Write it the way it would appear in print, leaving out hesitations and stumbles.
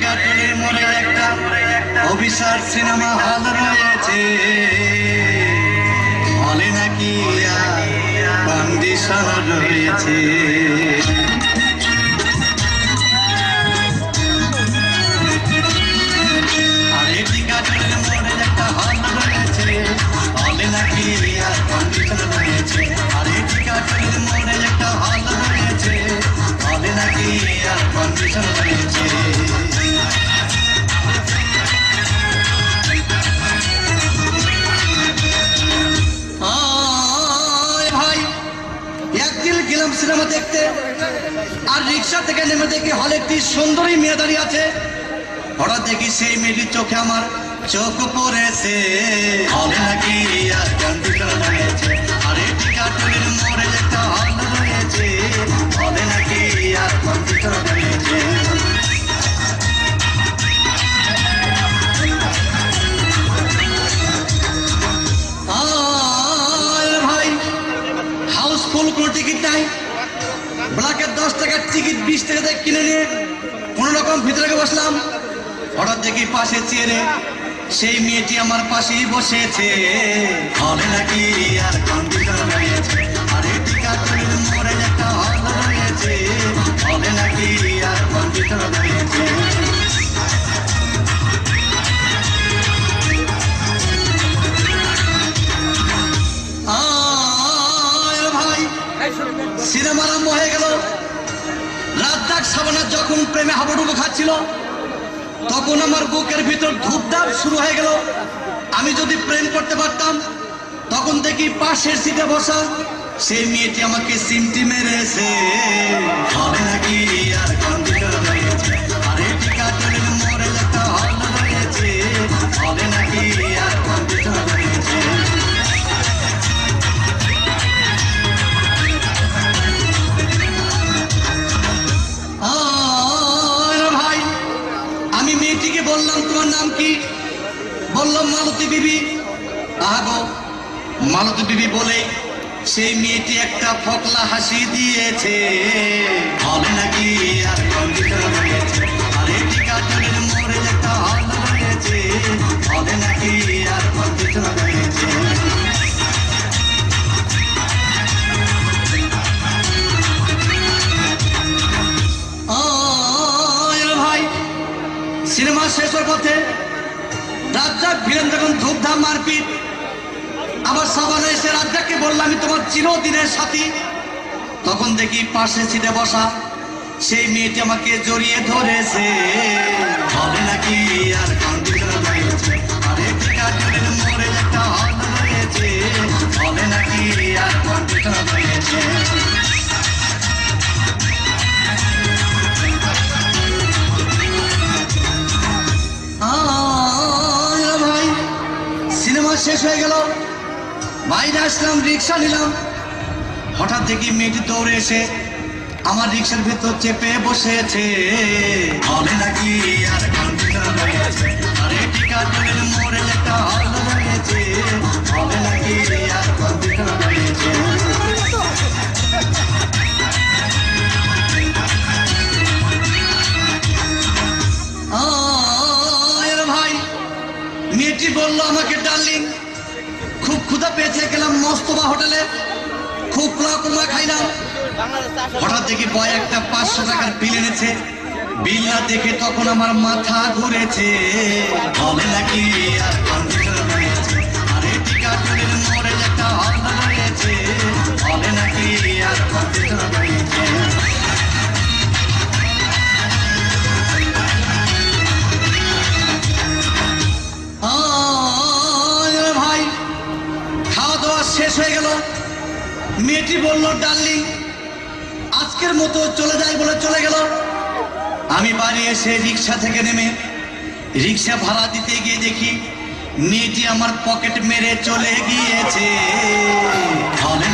টিকাটুলির মোড়ে একটা অভিশাপ সিনেমা হল রয়েছে, হলে নাকি কন্ডিশন রয়েছে। আরে টিকাটুলির মোড়ে একটা হল রয়েছে, হলে নাকি কন্ডিশন রয়েছে। আরে টিকাটুলির মোড়ে একটা হল রয়েছে, হলে নাকি কন্ডিশন রয়েছে। গেলাম সিনেমা দেখতে, আর রিক্সা থেকে নেমে দেখি হলে একটি সুন্দরী মেয়ে দাঁড়িয়ে আছে। হঠাৎ দেখি সেই মেয়েটির চোখে আমার চোখ পড়েছে, হলে নাকি আর কন্ডিশন রয়েছে। আরে টিকাটুলির মোড়ে একটা হল রয়েছে, হলে নাকি আর কন্ডিশন রয়েছে। কোনো টিকিট নাই, ব্ল্যাকের 10 টাকার টিকিট 20 টাকা দিয়ে কিনে নিয়ে কোন রকম ভিতরে বসলাম। হঠাৎ দেখি পাশে চেয়ারে সেই মেয়েটি আমার পাশেই বসেছে, হলে নাকি আর কন্ডিশন রয়েছে। আরে টিকাটুলির মোড়ে একটা হল রয়েছে, হলে নাকি আর কন্ডিশন রয়েছে। সিনেমা আরম্ভ হয়ে গেল। রাজ্জাক সাবানা যখন প্রেমে হাবুডুবু খাচ্ছিল, তখন আমার বুকের ভিতর ধূপধাপ শুরু হয়ে গেল। আমি যদি প্রেম করতে পারতাম, তখন দেখি পাশের সিটে বসা সেই মেয়েটি আমাকে সিমটি মেরেছে, হলে নাকি আর কন্ডিশন রয়েছে। আরে টিকাটুলির মোড়ে একটা হল রয়েছে, হলে নাকি আর কন্ডিশন রয়েছে। বললাম তোমার নাম কি? বললাম মালতী বিবি। আগো মালতী বিবি বলে সেই মেয়েটি একটা ফকলা হাসি দিয়েছে, হলে নাকি আর কন্ডিশন রয়েছে। আরে টিকাটুলির মোড়ে একটা হল রয়েছে, হলে নাকি আর কন্ডিশন রয়েছে। সিনেমা শেষ হওয়ার পথে রাজ্জাক ভিলেন যখন ধূপধাম মারপিট, আবার সাবানা এসে রাজ্জাককে বললাম আমি তোমার চিরদিনের সাথী। তখন দেখি পাশে সিটে বসা সেই মেয়েটি আমাকে জড়িয়ে ধরেছে, হলে নাকি আর কন্ডিশন রয়েছে। আরে টিকাটুলির মোড়ে একটা হল রয়েছে, হলে নাকি আর কন্ডিশন রয়েছে। সিনেমা শেষ হয়ে গেল, বাইরে আসলাম, রিক্সা নিলাম। হঠাৎ দেখি মেয়েটি দৌড়ে এসে আমার রিক্সার ভিতর চেপে বসেছে, হলে নাকি আর কন্ডিশন রয়েছে। আরে টিকাটুলির মোড়ে একটা হল রয়েছে, হলে নাকি আর কন্ডিশন রয়েছে। মেয়েটি বললো আমাকে ডার্লিং, খুব ক্ষুধা পেয়েছে, গেলাম মোস্তফা হোটেলে, খুব পোলা খাইলাম। হঠাৎ দেখি বয় একটা 500 টাকার বিল এনেছে। বিল না দেখে তখন আমার মাথা ঘুরেছে, হলে নাকি আর কন্ডিশন রয়েছে। আরে টিকাটুলির মোড়ে একটা হল রয়েছে, হলে নাকি আর কন্ডিশন রয়েছে। শেষ হয়ে গেল। মেয়েটি বললো ডার্লিং আজকের মতো চলে যাই বলে চলে গেল। আমি বাড়ি এসে রিক্সা থেকে নেমে রিক্সা ভাড়া দিতে গিয়ে দেখি মেয়েটি আমার পকেট মেরে চলে গিয়েছে, হলে